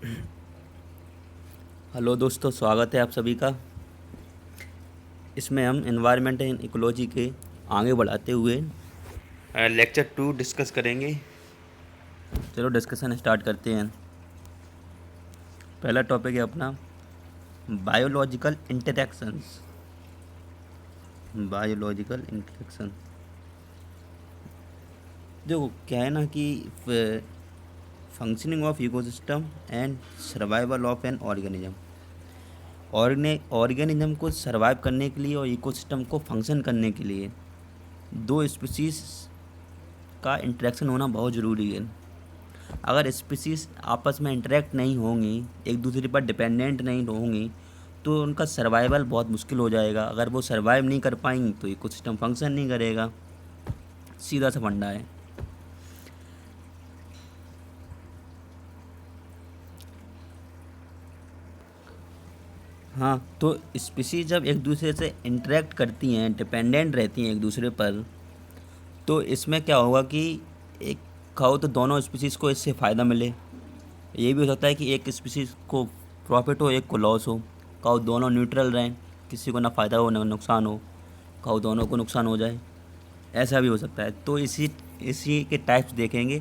Hello दोस्तों, स्वागत है आप सभी का। इसमें हम एनवायरनमेंट एंड इकोलॉजी के आगे बढ़ाते हुए लेक्चर 2 डिस्कस करेंगे। चलो डिस्कशन स्टार्ट करते हैं। पहला टॉपिक है अपना बायोलॉजिकल इंटरेक्शंस। बायोलॉजिकल इंटरेक्शन जो क्या है ना कि functioning of ecosystem and survival of an organism. Organism को सर्वाइव करने के लिए और इकोसिस्टम को फंक्शन करने के लिए दो स्पीसीज का इंटरेक्शन होना बहुत ज़रूरी है। अगर स्पीसीज आपस में इंटरेक्ट नहीं होंगी, एक दूसरे पर डिपेंडेंट नहीं होंगी, तो उनका सर्वाइवल बहुत मुश्किल हो जाएगा। अगर वो सर्वाइव नहीं कर पाएंगी तो इकोसिस्टम फंक्शन नहीं करेगा। सीधा सा फंडा है। हाँ, तो स्पीसीज जब एक दूसरे से इंटरेक्ट करती हैं, डिपेंडेंट रहती हैं एक दूसरे पर, तो इसमें क्या होगा कि एक खाओ तो दोनों स्पीसीज़ को इससे फ़ायदा मिले। ये भी हो सकता है कि एक स्पीसीज़ को प्रॉफिट हो, एक को लॉस हो। खाओ दोनों न्यूट्रल रहें, किसी को ना फ़ायदा हो ना नुकसान हो। खाओ दोनों को नुकसान हो जाए, ऐसा भी हो सकता है। तो इसी इसी के टाइप्स देखेंगे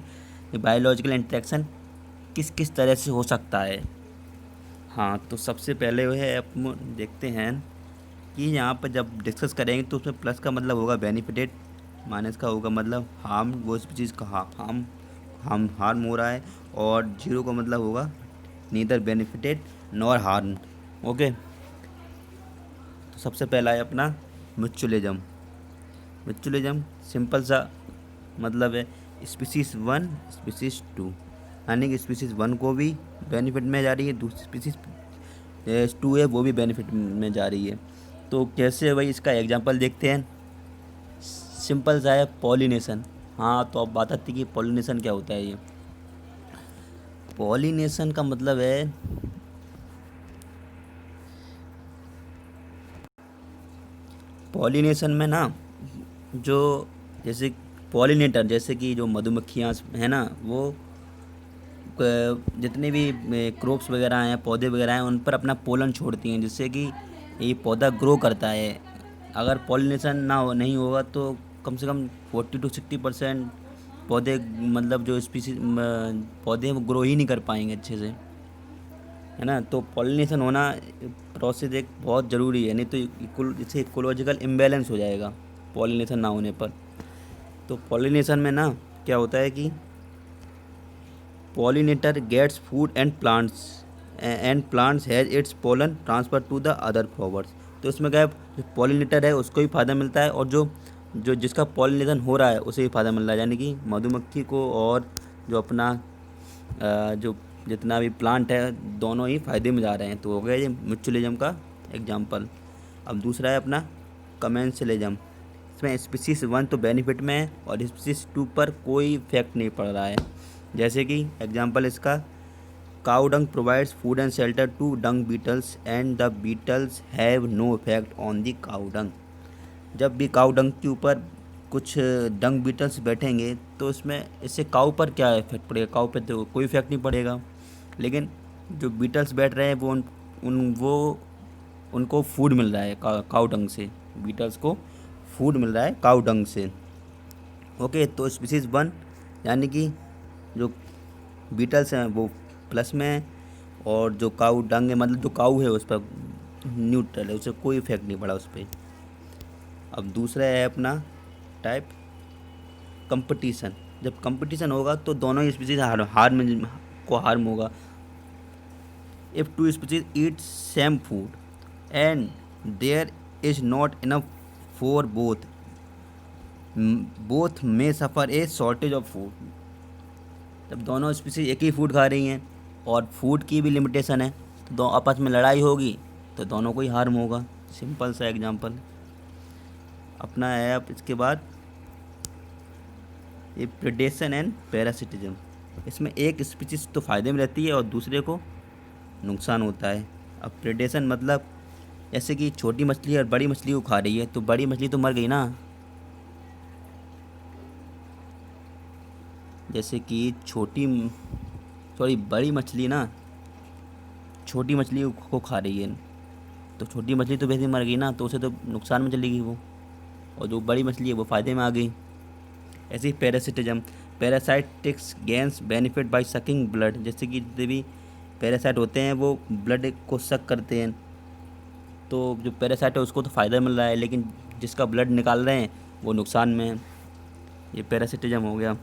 कि बायोलॉजिकल इंटरेक्शन किस किस तरह से हो सकता है। हाँ, तो सबसे पहले वो है अपन देखते हैं कि यहाँ पर जब डिस्कस करेंगे तो उसमें प्लस का मतलब होगा बेनिफिटेड, माइनस का होगा मतलब हार्म, वो चीज़ का हार्म हो रहा है, और जीरो का मतलब होगा neither benefited nor harm. Okay, तो सबसे पहला है अपना म्यूचुअलिज्म। म्यूचुअलिज्म सिंपल सा मतलब है स्पीसीज वन स्पीसीज टू, यानी कि स्पीसीज वन को भी बेनिफिट में जा रही है, दूसरी स्पीसीज टू है वो भी बेनिफिट में जा रही है। तो कैसे है भाई, इसका एग्जांपल देखते हैं। सिंपल सा है पॉलिनेशन। हाँ, तो अब बात आती है कि पॉलिनेशन क्या होता है। ये पॉलिनेशन का मतलब है पॉलिनेशन में ना जो जैसे पॉलिनेटर, जैसे कि जो मधुमक्खियाँ हैं ना, वो जितने भी क्रॉप्स वगैरह हैं, पौधे वगैरह हैं, उन पर अपना पोलन छोड़ती हैं, जिससे कि ये पौधा ग्रो करता है। अगर पॉलिनेशन ना हो नहीं होगा तो कम से कम 40 to 60% पौधे, मतलब जो स्पीसी पौधे हैं वो ग्रो ही नहीं कर पाएंगे अच्छे से, है ना। तो पॉलिनेशन होना प्रोसेस एक बहुत ज़रूरी है, नहीं तो इससे इकोलॉजिकल इम्बैलेंस हो जाएगा पॉलिनेशन ना होने पर। तो पॉलिनेशन में ना क्या होता है कि pollinator gets food and plants has its pollen transfer to the other flowers। तो इसमें क्या है, जो पॉलिनेटर है उसको भी फ़ायदा मिलता है, और जो जो जिसका पॉलिनेशन हो रहा है उसे भी फ़ायदा मिल रहा है, यानी कि मधुमक्खी को और जो अपना जो जितना भी प्लांट है दोनों ही फ़ायदे में जा रहे हैं। तो हो गया ये म्यूचुअलिज्म का एग्जांपल। अब दूसरा है अपना कमेंसलिज्म। इसमें स्पीसीज वन तो बेनिफिट में है और स्पीसीज टू पर कोई इफेक्ट नहीं पड़ रहा है। जैसे कि एग्जांपल इसका, cow dung provides food and shelter to dung beetles and the beetles have no effect on the cow dung. जब भी काउ डंग के ऊपर कुछ डंग बीटल्स बैठेंगे तो इसमें इससे काउ पर क्या इफेक्ट पड़ेगा, काउ पे तो कोई इफेक्ट नहीं पड़ेगा। लेकिन जो बीटल्स बैठ रहे हैं वो वो उनको फूड मिल रहा है काउ डंग से। बीटल्स को फूड मिल रहा है काउ डंग से। ओके, तो स्पीसीज वन यानी कि जो बीटल्स हैं वो प्लस में है, और जो काऊ डंग है मतलब जो काऊ है उस पर न्यूट्रल है, उसे कोई इफेक्ट नहीं पड़ा उस पर। अब दूसरा है अपना टाइप कंपटीशन। जब कंपटीशन होगा तो दोनों ही स्पीसीज हार्म होगा। If two species eat same food and there is not enough for both, both में suffer a shortage of food. जब दोनों स्पीसीज एक ही फूड खा रही हैं और फूड की भी लिमिटेशन है, तो दो आपस में लड़ाई होगी तो दोनों को ही हार्म होगा। सिंपल सा एग्जांपल अपना है। अब इसके बाद ये प्रेडेशन एंड पैरासिटिज्म। इसमें एक स्पीसीज तो फ़ायदे में रहती है और दूसरे को नुकसान होता है। अब प्रेडेशन मतलब जैसे कि छोटी मछली और बड़ी मछली को खा रही है, तो बड़ी मछली तो मर गई ना। जैसे कि बड़ी मछली ना छोटी मछली को खा रही है, तो छोटी मछली तो वैसे ही मर गई ना, तो उसे तो नुकसान में चली गई वो, और जो बड़ी मछली है वो फ़ायदे में आ गई। ऐसे ही parasitism, parasitics gains benefit by sucking blood, जैसे कि जितने भी पैरासाइट होते हैं वो ब्लड को सक करते हैं, तो जो पैरासाइट है उसको तो फ़ायदा मिल रहा है, लेकिन जिसका ब्लड निकाल रहे हैं वो नुकसान में है। ये पैरासिटिज्म हो गया।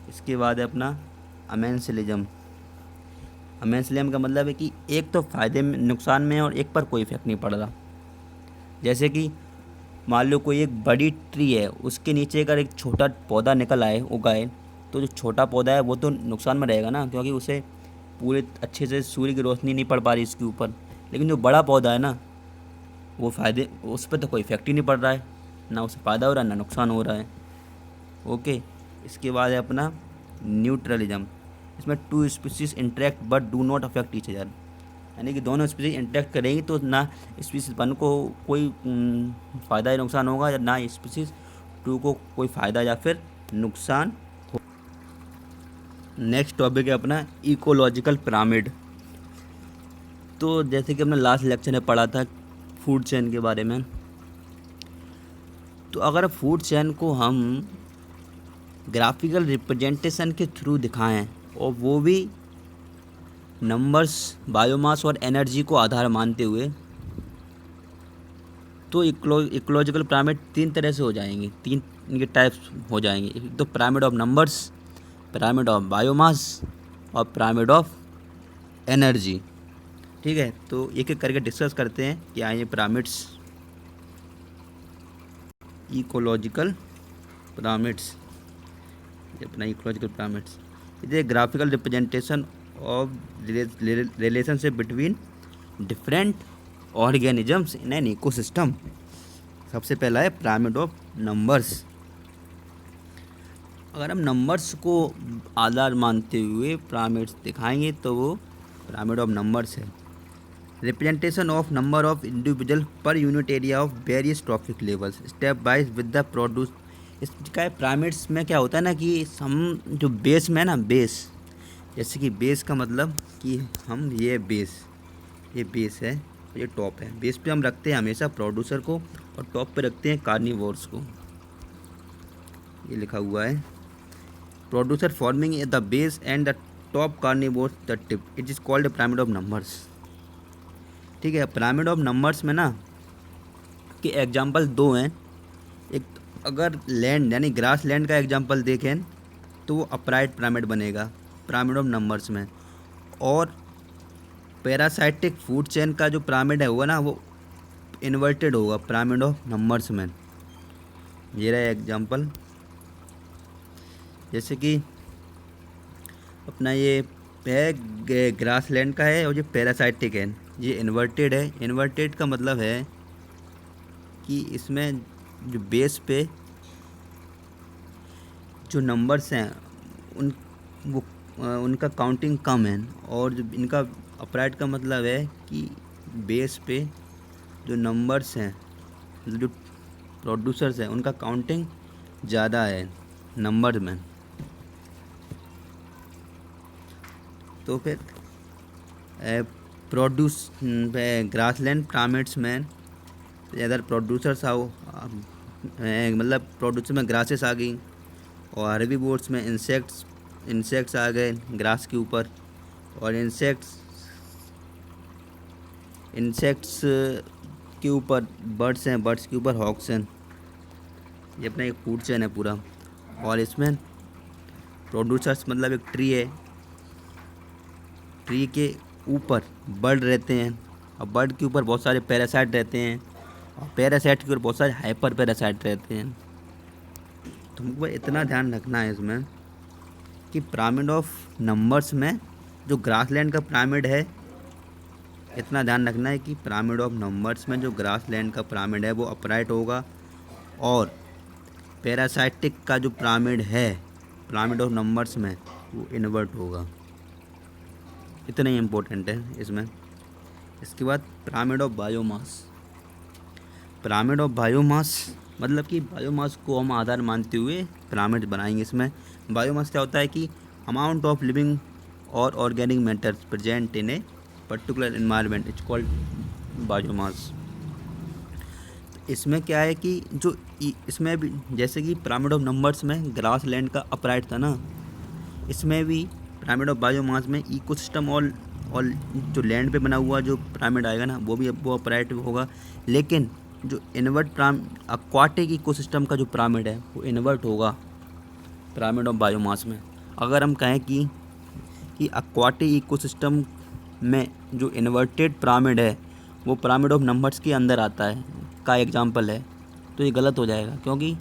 इसके बाद है अपना अमेंसिलिज्म। अमेंसिलिज्म का मतलब है कि एक तो फ़ायदे में नुकसान में है और एक पर कोई इफेक्ट नहीं पड़ रहा। जैसे कि मान लो कोई एक बड़ी ट्री है, उसके नीचे अगर एक छोटा पौधा निकल आए उगाए, तो जो छोटा पौधा है वो तो नुकसान में रहेगा ना, क्योंकि उसे पूरे अच्छे से सूर्य की रोशनी नहीं पड़ पा रही इसके ऊपर। लेकिन जो बड़ा पौधा है ना, वो फ़ायदे, उस पर तो कोई इफेक्ट ही नहीं पड़ रहा है, ना उसे फ़ायदा हो रहा है ना नुकसान हो रहा है। ओके। इसके बाद है अपना न्यूट्रलिज्म। इसमें two species interact but do not affect each other, यानी कि दोनों स्पीसीज इंटरेक्ट करेंगी तो ना स्पीसीज वन को कोई फ़ायदा या नुकसान होगा, या ना स्पीसीज टू को कोई फ़ायदा या फिर नुकसान हो। नेक्स्ट टॉपिक है अपना इकोलॉजिकल पिरामिड। तो जैसे कि हमने लास्ट लेक्चर में पढ़ा था फूड चेन के बारे में, तो अगर फूड चेन को हम ग्राफिकल रिप्रेजेंटेशन के थ्रू दिखाएं, और वो भी नंबर्स, बायोमास और एनर्जी को आधार मानते हुए, तो इकोलॉजिकल पिरामिड तीन तरह से हो जाएंगे, तीन इनके टाइप्स हो जाएंगे। एक तो pyramid of numbers, pyramid of biomass और पिरामिड ऑफ एनर्जी। ठीक है, तो एक एक करके डिस्कस करते हैं कि ये पिरामिड्स, इकोलॉजिकल पिरामिड्स, अपना ecological pyramids is a graphical representation of relationship between different organisms in an ecosystem. सबसे पहला है पिरामिड ऑफ नंबर्स। अगर हम नंबर्स को आधार मानते हुए पिरामिड्स दिखाएंगे तो वो पिरामिड ऑफ नंबर्स है। Representation of number of individual per unit area of various trophic levels step wise with the produce. इसका पिरामिड्स में क्या होता है ना कि हम जो बेस में है ना, बेस, जैसे कि बेस का मतलब कि हम ये बेस है, ये टॉप है। बेस पे हम रखते हैं हमेशा प्रोड्यूसर को और टॉप पे रखते हैं कार्निवोर्स को। ये लिखा हुआ है producer forming the base and the top carnivores the tip, it is called pyramid of numbers. ठीक है, पिरामिड ऑफ नंबर्स में ना कि एग्जाम्पल दो हैं। एक अगर लैंड यानी ग्रास लैंड का एग्जाम्पल देखें तो वो अपराइट पिरामिड बनेगा पिरामिड ऑफ नंबर्स में, और पैरासाइटिक फूड चेन का जो पिरामिड है होगा ना वो इन्वर्टेड होगा पिरामिड ऑफ नंबर्स में। ये रहा एग्जाम्पल, जैसे कि अपना ये है ग्रास लैंड का है और ये पैरासाइटिक है, ये इन्वर्टेड है। इन्वर्टेड का मतलब है कि इसमें जो बेस पे जो नंबर्स हैं उनका काउंटिंग कम है, और जो इनका अपराइट का मतलब है कि बेस पे जो नंबर्स हैं, जो प्रोड्यूसर्स हैं उनका काउंटिंग ज़्यादा है नंबर में। तो फिर ग्रासलैंड पिरामिड्स में अदर प्रोड्यूसर्स आओ, मतलब प्रोड्यूसर में ग्रासेस आ गई, और हर्बीवोर्स में इंसेक्ट्स आ गए ग्रास के ऊपर, और इंसेक्ट्स के ऊपर बर्ड्स हैं, बर्ड्स के ऊपर हॉक्स हैं। ये अपना एक फूड चेन है पूरा। और इसमें प्रोड्यूसर्स मतलब एक ट्री है, ट्री के ऊपर बर्ड रहते हैं, और बर्ड के ऊपर बहुत सारे पैरासाइट रहते हैं, और पैरासाइट के ऊपर बहुत सारे हाइपर पैरासाइट रहते हैं। तुमको इतना ध्यान रखना है इसमें कि पिरामिड ऑफ नंबर्स में जो ग्रासलैंड का पिरामिड है, इतना ध्यान रखना है कि पिरामिड ऑफ नंबर्स में जो ग्रासलैंड का पिरामिड है वो अपराइट होगा, और पैरासाइटिक का जो पिरामिड है पिरामिड ऑफ नंबर्स में वो इन्वर्ट होगा। इतना ही इम्पोर्टेंट है इसमें। इसके बाद pyramid of biomass. Pyramid of biomass मतलब कि बायोमास को हम आधार मानते हुए पिरामिड बनाएंगे। इसमें बायोमास क्या होता है कि अमाउंट ऑफ लिविंग और organic matter present in a particular environment is called biomass. इसमें क्या है कि जो इसमें भी जैसे कि पिरामिड ऑफ नंबर्स में ग्रास लैंड का अपराइट था ना, इसमें भी पिरामिड ऑफ बायोमास में इकोसिस्टम और जो लैंड पे बना हुआ जो पिरामिड आएगा ना वो अपराइट होगा। लेकिन जो इन्वर्ट अक्वाटिक इकोसिस्टम का जो पिरामिड है वो इन्वर्ट होगा पिरामिड ऑफ बायोमास में। अगर हम कहें कि अक्वाटिक इकोसिस्टम में जो इन्वर्टेड पिरामिड है वो पिरामिड ऑफ नंबर्स के अंदर आता है का एग्जांपल है, तो ये गलत हो जाएगा, क्योंकि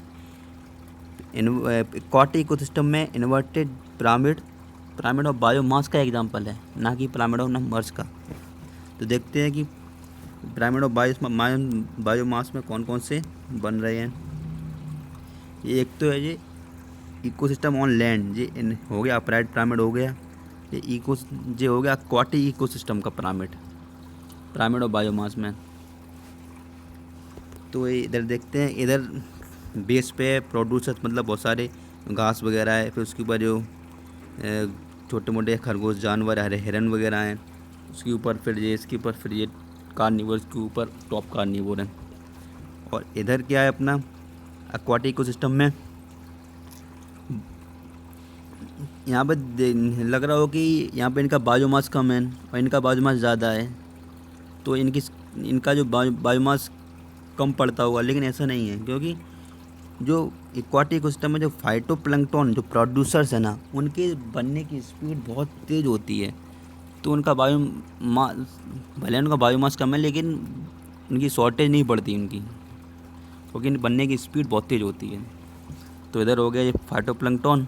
अक्वाटिक इकोसिस्टम में इन्वर्टेड पिरामिड ऑफ बायोमास का एग्जांपल है, ना कि पिरामिड ऑफ नंबर्स का। तो देखते हैं कि पिरामिड ऑफ बायोमास में कौन कौन से बन रहे हैं। ये एक तो है ये इकोसिस्टम ऑन लैंड, ये हो गया अपराइट पिरामिड हो गया। ये हो गया अक्वाटिक इकोसिस्टम का पिरामिड ऑफ बायोमास में। तो इधर देखते हैं, इधर बेस पे प्रोड्यूसर्स मतलब बहुत सारे घास वगैरह है, फिर उसके ऊपर जो छोटे मोटे खरगोश जानवर हरे हिरन वगैरह हैं, उसके ऊपर फिर ये इसके ऊपर फिर ये कार्निवोर के ऊपर टॉप कार्निवोर है। और इधर क्या है अपना एक्वाटिक इकोसिस्टम में, यहाँ पे लग रहा हो कि यहाँ पे इनका बायोमास कम है और इनका बायोमास ज़्यादा है, तो इनका जो बायोमास कम पड़ता होगा, लेकिन ऐसा नहीं है, क्योंकि जो एक्वाटिक इकोसिस्टम में जो फाइटोप्लैंक्टन जो प्रोड्यूसर्स है ना, उनके बनने की स्पीड बहुत तेज़ होती है। तो उनका भले उनका बायोमास कम है, लेकिन उनकी शॉर्टेज नहीं पड़ती उनकी, क्योंकि बनने की स्पीड बहुत तेज़ होती है। तो इधर हो गया ये फाइटोप्लैंक्टन,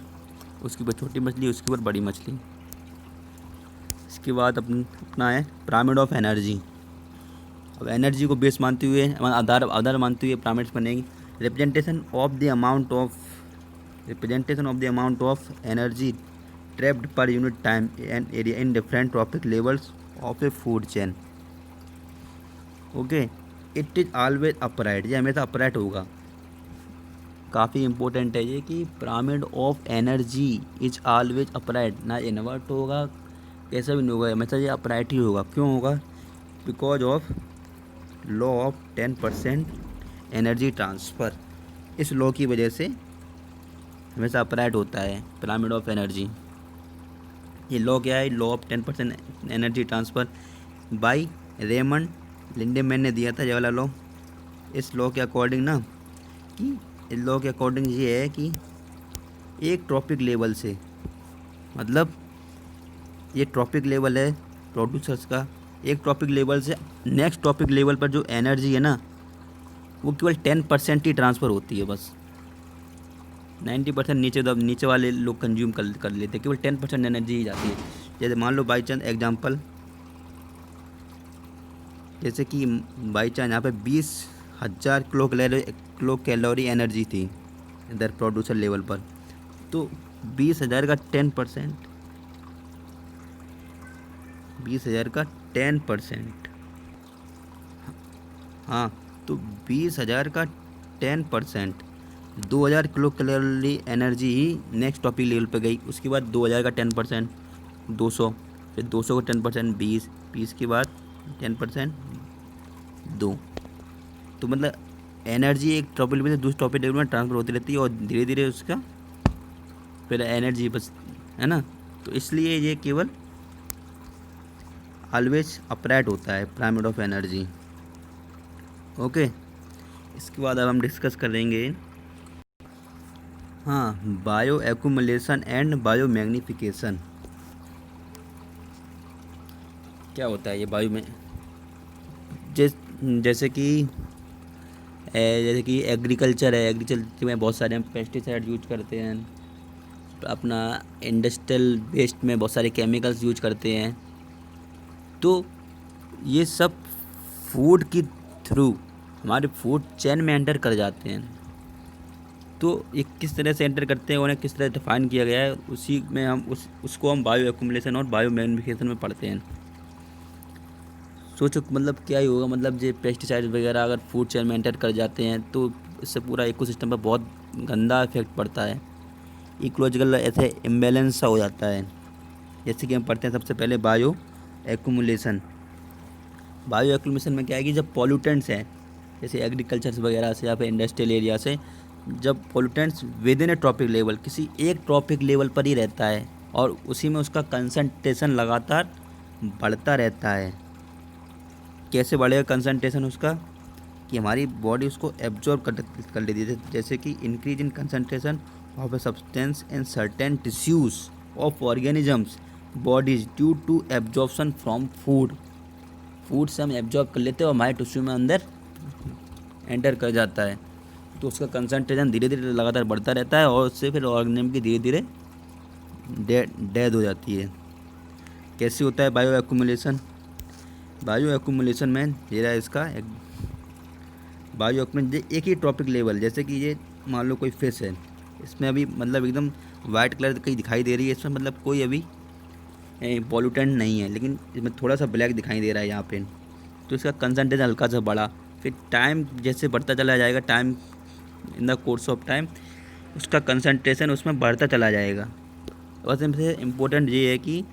उसके ऊपर छोटी मछली, उसके ऊपर बड़ी मछली। इसके बाद अपना है पिरामिड ऑफ एनर्जी। अब एनर्जी को बेस मानते हुए आधार मानते हुए पिरामिड्स बनेगी। Representation of the amount of energy trapped per unit time and area in different trophic levels of A food chain. Okay, it is always upright, ये हमेशा upright होगा। काफ़ी इंपॉर्टेंट है ये कि pyramid of energy is always upright, ना invert होगा, कैसा भी नहीं होगा, हमेशा ये अपराइट ही होगा। क्यों होगा? Because of law of 10% energy transfer. इस लॉ की वजह से हमेशा अपराइट होता है पिरामिड ऑफ एनर्जी। ये लॉ क्या है? Law of 10% energy transfer by Raymond Lindeman ने दिया था ये वाला लॉ। इस लॉ के अकॉर्डिंग ना कि इस लॉ के अकॉर्डिंग ये है कि एक ट्रॉपिक लेवल से, मतलब ये ट्रॉपिक लेवल है प्रोड्यूसर्स का, एक ट्रॉपिक लेवल से नेक्स्ट ट्रॉपिक लेवल पर जो एनर्जी है ना, वो केवल 10% ही ट्रांसफ़र होती है बस। 90% नीचे वाले लोग कंज्यूम कर लेते हैं, केवल 10% एनर्जी ही जाती है। जैसे मान लो बाई चांस एग्जांपल, जैसे कि बाई चांस यहाँ पे 20,000 किलो कैलोरी एनर्जी थी इधर प्रोड्यूसर लेवल पर, तो 20,000 का 10%, 20,000 का 10%, हाँ, तो 20,000 का 10% 2,000 किलो कैलोरी एनर्जी ही नेक्स्ट टॉपिक लेवल पे गई। उसके बाद 2,000 का 10% 200, फिर 200 का 10% 20 के बाद 10% 2। तो मतलब एनर्जी एक टॉपिक लेवल से दूसरे टॉपिक लेवल में ट्रांसफ़र होती रहती है और धीरे धीरे उसका फिर एनर्जी बस, है ना। तो इसलिए ये केवल ऑलवेज अपराइट होता है पिरामिड ऑफ एनर्जी। ओके, इसके बाद अब हम डिस्कस करेंगे bio accumulation and bio magnification. क्या होता है ये बायो में? जैसे कि एग्रीकल्चर है, एग्रीकल्चर में बहुत सारे हम पेस्टिसाइड यूज करते हैं, तो अपना इंडस्ट्रियल वेस्ट में बहुत सारे केमिकल्स यूज करते हैं। तो ये सब फूड की थ्रू हमारे फूड चेन में एंटर कर जाते हैं। तो ये किस तरह से एंटर करते हैं, उन्हें किस तरह डिफाइन किया गया है, उसी में हम उसको हम बायो एक्यूमुलेशन और बायो मैग्निफिकेशन में पढ़ते हैं। सोचो मतलब क्या ही होगा, मतलब जो पेस्टिसाइड वगैरह अगर फूड चेन में एंटर कर जाते हैं तो इससे पूरा इकोसिस्टम पर बहुत गंदा इफेक्ट पड़ता है, इकोलॉजिकल ऐसे इम्बैलेंस सा हो जाता है। जैसे कि हम पढ़ते हैं सबसे पहले बायो एक्यूमुलेशन। बायो एक्यूमुलेशन में क्या है कि जब पॉल्यूटेंट्स हैं जैसे एग्रीकल्चर वगैरह से या फिर इंडस्ट्रियल एरिया से, जब pollutants with in a trophic level, किसी एक ट्रॉपिक लेवल पर ही रहता है और उसी में उसका कंसंट्रेशन लगातार बढ़ता रहता है। कैसे बढ़ेगा कंसंट्रेशन उसका, कि हमारी बॉडी उसको एब्जॉर्ब कर लेती है। जैसे कि increase in concentration of a substance in certain tissues of organisms bodies due to absorption from food. Food से हम एब्जॉर्ब कर लेते हैं और हमारे टिश्यू में अंदर एंटर कर जाता है, तो उसका कंसंट्रेशन धीरे धीरे लगातार बढ़ता रहता है और उससे फिर ऑर्गेनिज्म की धीरे धीरे डेथ हो जाती है। कैसे होता है बायो एक्यूमुलेशन? बायो एक्यूमुलेशन में ये रहा इसका बायो एक्यूमुलेशन एक ही ट्रॉपिक लेवल, जैसे कि ये मान लो कोई फिश है, इसमें अभी मतलब एकदम वाइट कलर की दिखाई दे रही है, इसमें मतलब कोई अभी पॉल्यूटेंट नहीं है, लेकिन इसमें थोड़ा सा ब्लैक दिखाई दे रहा है यहाँ पे, तो इसका कंसंट्रेशन हल्का सा बढ़ा। फिर टाइम जैसे बढ़ता चला जाएगा, time in the course of time उसका कंसंट्रेशन उसमें बढ़ता चला जाएगा। बस सबसे इम्पोर्टेंट ये है कि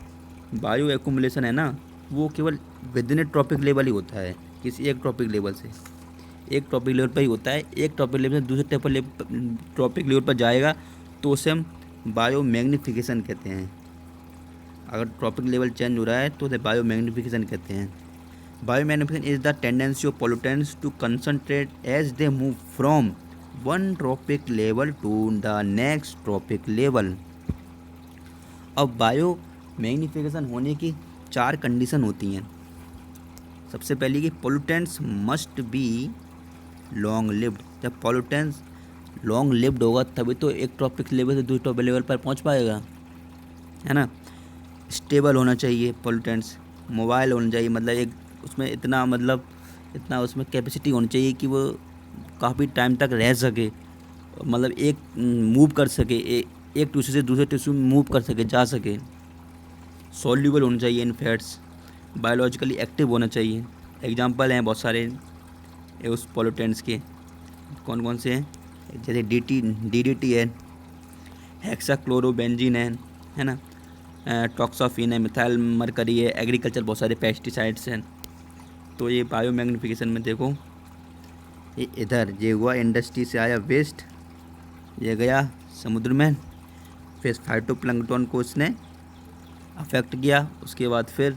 बायो एक्यूमुलेशन है ना, वो केवल within a trophic level ही होता है, किसी एक ट्रॉपिक लेवल से, एक ट्रॉपिक लेवल पर ही होता है। एक ट्रॉपिक लेवल से दूसरे ट्रॉपिक लेवल पर जाएगा तो उसे हम बायो मैग्नीफिकेशन कहते हैं। अगर ट्रॉपिक लेवल चेंज हो रहा है तो उसे बायो मैग्नीफिकेशन कहते हैं। Biomagnification is the tendency of pollutants to concentrate as they move from one trophic level to the next trophic level. अब बायो मैग्नीफिकेशन होने की 4 कंडीशन होती हैं। सबसे पहली कि pollutants must be long lived. जब पोल्यूटेंट्स लॉन्ग लिव्ड होगा तभी तो एक ट्रॉपिक लेवल से दूसरे ट्रॉपिक लेवल पर पहुंच पाएगा, है ना। स्टेबल होना चाहिए पोल्यूटेंट्स, मोबाइल होना चाहिए, मतलब एक उसमें इतना उसमें कैपेसिटी होनी चाहिए कि वो काफ़ी टाइम तक रह सके, मतलब एक मूव कर सके, एक टिश्यू से दूसरे टिश्यू में मूव कर सके, जा सके। सॉल्यूबल होना चाहिए इन फैट्स, बायोलॉजिकली एक्टिव होना चाहिए। एग्जांपल हैं बहुत सारे उस पोल्यूटेंट्स के, कौन कौन से हैं, जैसे DDT है, हेक्साक्लोरोबेंजीन है ना, टॉक्साफिन है, मिथाइल मरकरी है, एग्रीकल्चर बहुत सारे पेस्टिसाइड्स हैं। तो ये बायो मैग्नीफिकेशन में देखो, ये इधर ये हुआ इंडस्ट्री से आया वेस्ट, ये गया समुद्र में, फिर फाइटोप्लैंक्टन को इसने अफेक्ट किया, उसके बाद फिर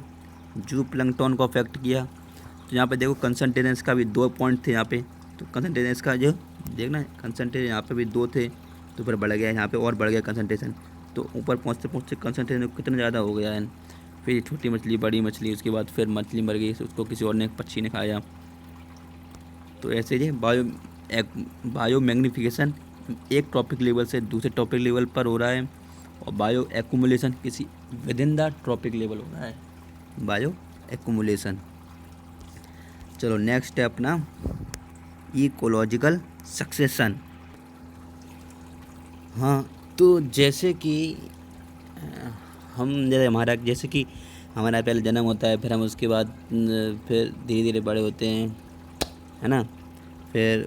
जू प्लैंक्टन को अफेक्ट किया। तो यहाँ पे देखो कंसंट्रेशन का भी 2 पॉइंट थे यहाँ पे, तो कंसंट्रेशन का जो देखना कंसंट्रेशन यहाँ पे भी 2 थे, तो फिर बढ़ गया, यहाँ पे और बढ़ गया कंसंट्रेशन, तो ऊपर पहुँचते पहुँचते कंसंट्रेशन कितना ज़्यादा हो गया है। फिर छोटी मछली, बड़ी मछली, उसके बाद फिर मछली मर गई, उसको किसी और ने, पक्षी ने खाया। तो ऐसे ही बायो मैग्नीफिकेशन एक टॉपिक लेवल से दूसरे टॉपिक लेवल पर हो रहा है, और बायो एक्यूमुलेशन किसी with in the trophic level हो रहा है, बायो एक्यूमुलेशन। चलो नेक्स्ट है अपना इकोलॉजिकल सक्सेशन। हाँ, तो जैसे कि जैसे कि हमारा पहले जन्म होता है, फिर हम उसके बाद फिर धीरे धीरे बड़े होते हैं, है ना, फिर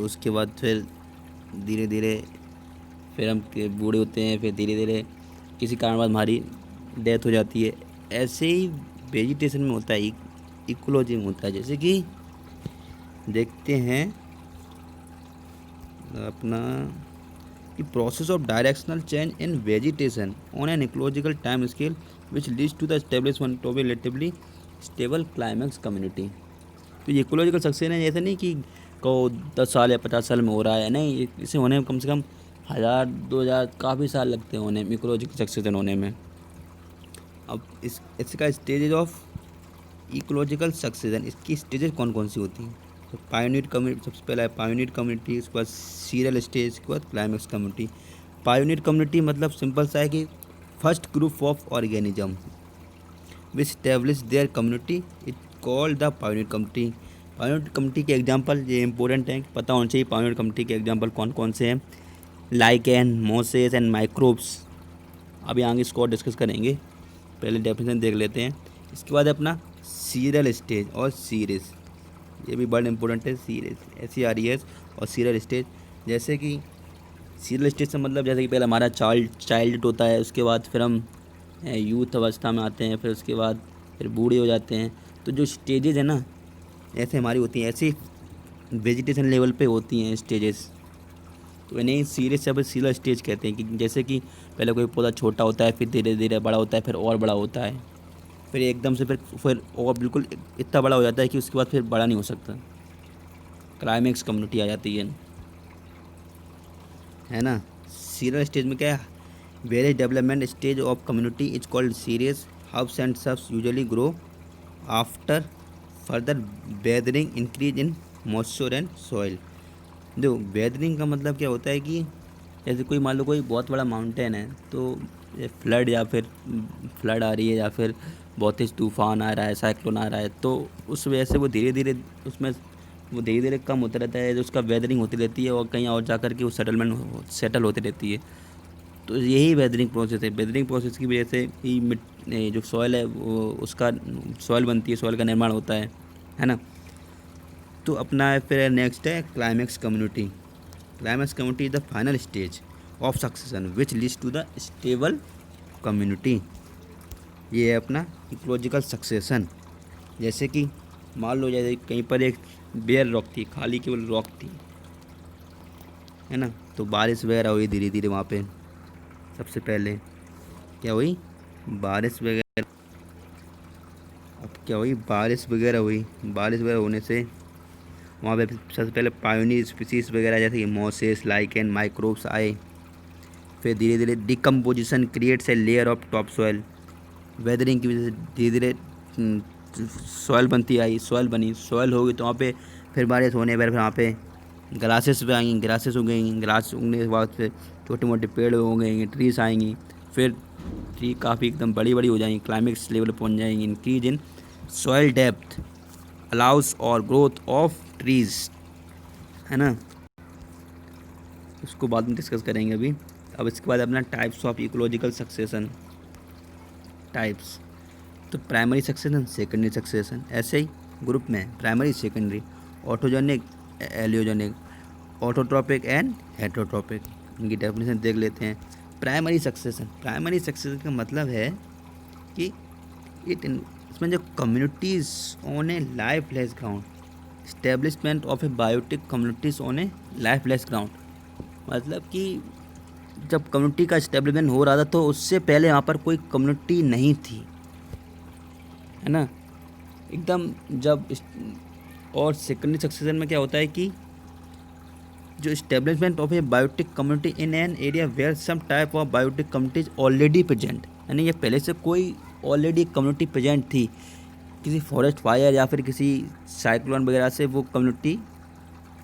उसके बाद फिर धीरे धीरे फिर हम बूढ़े होते हैं, फिर धीरे धीरे किसी कारण बाद हमारी डेथ हो जाती है। ऐसे ही वेजिटेशन में होता है, इकोलॉजी में होता है। जैसे कि देखते हैं अपना कि process of directional change in vegetation on an ecological time scale which leads to the establishment of a relatively stable climax community. तो ये इकोलॉजिकल सक्सेशन है, ऐसे नहीं कि को 10 साल या 50 साल में हो रहा है, नहीं, इसे होने में कम से कम 1000-2000 काफ़ी साल लगते हैं होने में, इकोलॉजिकल सक्सेशन होने में। अब इसका स्टेजेस ऑफ इकोलॉजिकल सक्सेशन, इसकी स्टेजेस कौन कौन सी होती हैं? तो पायोनियर कम्युनिटी सबसे पहला है, पायोनियर कम्युनिटी, उसके बाद सीरियल स्टेज, उसके बाद क्लाइमेक्स कम्युनिटी। पायोनियर कम्युनिटी मतलब सिंपल सा है कि first group of organism which establish their community it called the pioneer community. Pioneer community के एग्जांपल ये इंपॉर्टेंट हैं, पता होना चाहिए पायोनियर कम्युनिटी के एग्जांपल कौन कौन से हैं। लाइकेन, मोसेस एंड माइक्रोब्स, अभी आगे इसको डिस्कस करेंगे, पहले डेफिनेशन देख लेते हैं। इसके बाद अपना सीरियल स्टेज और सीरीज, ये भी बड़ा इंपॉर्टेंट है, सीरीज SERES और सीरियल स्टेज। जैसे कि सीरियल स्टेज से मतलब जैसे कि पहले हमारा चाइल्ड होता है, उसके बाद फिर हम यूथ अवस्था में आते हैं, फिर उसके बाद फिर बूढ़े हो जाते हैं। तो जो स्टेजेस है ना, ऐसे हमारी होती हैं, ऐसी वेजिटेशन लेवल पे होती हैं स्टेजेस। तो इन्हें सीरियस या फिर सीला स्टेज कहते हैं। कि जैसे कि पहले कोई पौधा छोटा होता है, फिर धीरे धीरे बड़ा होता है, फिर और बड़ा होता है, फिर एकदम से फिर और बिल्कुल इतना बड़ा हो जाता है कि उसके बाद फिर बड़ा नहीं हो सकता। क्लाइमेक्स कम्युनिटी आ जाती है ना। सीरियल स्टेज में क्या है, various development stage of community is called serious. Herbs and shrubs usually grow after further weathering increase in moisture and soil. देखो वेदरिंग का मतलब क्या होता है कि जैसे कोई मान लो कोई बहुत बड़ा माउंटेन है, तो फ्लड या फिर फ्लड आ रही है या फिर बहुत तेज तूफान आ रहा है, साइक्लोन आ रहा है, तो उस वजह से वो धीरे धीरे उसमें वो धीरे धीरे कम होता रहता है, जो उसका वेदरिंग होती रहती है और कहीं और जा कर के वो सेटल होती रहती है। तो यही वेदरिंग प्रोसेस है। वेदरिंग प्रोसेस की वजह से ही जो सॉइल है वो उसका सॉइल बनती है, सॉइल का निर्माण होता है ना। तो अपना फिर नेक्स्ट है climax community. Climax community is the final stage of succession which leads to the stable community. ये है अपना इकोलॉजिकल सक्सेशन। जैसे कि मान लो जैसे कहीं पर एक बेयर रॉक थी, खाली केवल रॉक थी, है ना। तो बारिश वगैरह हुई धीरे धीरे वहाँ पे। सबसे पहले क्या हुई, बारिश वगैरह। अब क्या हुई, बारिश वगैरह हुई। बारिश वगैरह होने से वहाँ पे सबसे पहले पायोनियर स्पीसीज वगैरह जैसे कि मॉसेस, लाइकेन, माइक्रोब्स आए। फिर धीरे धीरे decomposition creates a layer of top soil. Weathering की वजह से धीरे धीरे सॉइल बनती आई, सॉइल बनी, सॉइल होगी तो वहाँ पे फिर बारिश होने पर फिर वहाँ पे ग्रासेस भी आएंगी, ग्रासेस उगेंगी, ग्रास उगने के बाद फिर छोटे मोटे पेड़ उगेंगे, ट्रीज आएंगी, फिर ट्री काफ़ी एकदम बड़ी बड़ी हो जाएंगी, क्लाइमेक्स लेवल पहुँच जाएंगी। Increase in soil depth allow us और ग्रोथ ऑफ ट्रीज, है ना। उसको बाद में डिस्कस करेंगे अभी। अब इसके बाद अपना types of ecological succession. Types तो प्राइमरी सक्सेशन, सेकेंडरी सक्सेशन, ऐसे ही ग्रुप में primary, secondary, autogenic, allogenic, autotrophic and heterotrophic. इनकी डेफिनेशन देख लेते हैं। प्राइमरी सक्सेशन, प्राइमरी सक्सेशन का मतलब है कि इसमें जो communities on a lifeless ground, establishment of a biotic communities on a lifeless ground. मतलब कि जब कम्युनिटी का इस्टेब्लिशमेंट हो रहा था तो उससे पहले यहाँ पर कोई कम्युनिटी नहीं थी, है ना, एकदम जब और सेकेंडरी सक्सेशन में क्या होता है कि जो establishment of a biotic community in an area where some type of biotic community already present, यानी ये पहले से कोई ऑलरेडी कम्युनिटी प्रेजेंट थी। किसी फॉरेस्ट फायर या फिर किसी साइक्लोन वगैरह से वो कम्युनिटी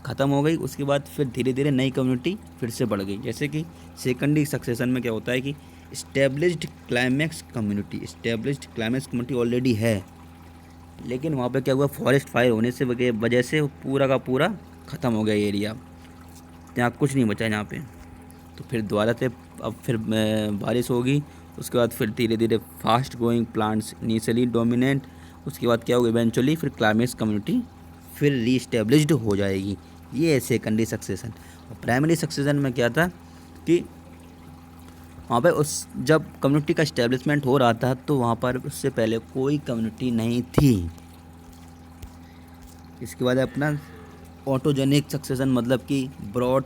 ख़त्म हो गई, उसके बाद फिर धीरे धीरे नई कम्युनिटी फिर से बढ़ गई। जैसे कि सेकेंडरी सक्सेशन में क्या होता है कि established climax community, established climax community already है, लेकिन वहाँ पे क्या हुआ, फॉरेस्ट फायर होने से वजह से वो पूरा का पूरा ख़त्म हो गया एरिया, यहाँ कुछ नहीं बचा यहाँ पे। तो फिर दोबारा से अब फिर बारिश होगी, उसके बाद फिर धीरे धीरे fast growing plants initially dominant, उसके बाद क्या होगा, इवेंचुअली फिर क्लाइमेक्स कम्युनिटी फिर रीस्टेब्लिश्ड हो जाएगी। ये है सेकेंडरी सक्सेशन। और प्राइमरी सक्सेशन में क्या था कि वहाँ पर उस जब कम्युनिटी का इस्टेब्लिशमेंट हो रहा था तो वहाँ पर उससे पहले कोई कम्युनिटी नहीं थी। इसके बाद अपना ऑटोजेनिक सक्सेशन, मतलब कि ब्रॉड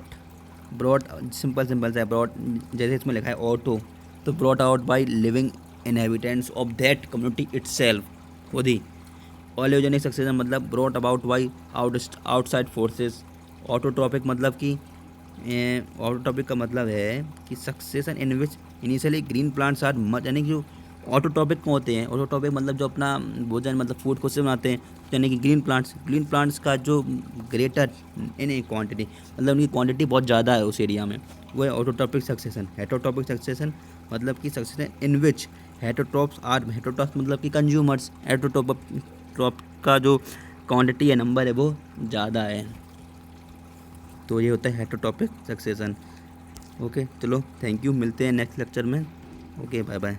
सिंपल सा ब्रॉड, जैसे इसमें लिखा है ऑटो, तो brought out by living inhabitants of that community itself, खुद ही। ऑलियोजेनिक सक्सेशन मतलब brought about by outside forces. Autotrophic मतलब कि ऑटोट्रॉपिक का मतलब है कि succession in which initially green plants are much, यानी कि जो ऑटोट्रॉपिक को होते हैं, ऑटोट्रॉपिक मतलब जो अपना भोजन मतलब फूड खुद से बनाते हैं, यानी कि ग्रीन प्लांट्स का जो ग्रेटर इन क्वांटिटी, मतलब उनकी क्वांटिटी बहुत ज़्यादा है उस एरिया में, वो है ऑटोट्रॉपिक सक्सेशन। हेटरोट्रॉपिक सक्सेशन मतलब कि सक्सेशन इन विच हेटरोट्रॉप्स मतलब कि कंज्यूमर्स, हेटरोट्रॉप का जो क्वांटिटी है, नंबर है, वो ज़्यादा है। तो ये होता है हेटरोट्रॉपिक सक्सेशन। ओके चलो, थैंक यू, मिलते हैं नेक्स्ट लेक्चर में। Okay bye bye.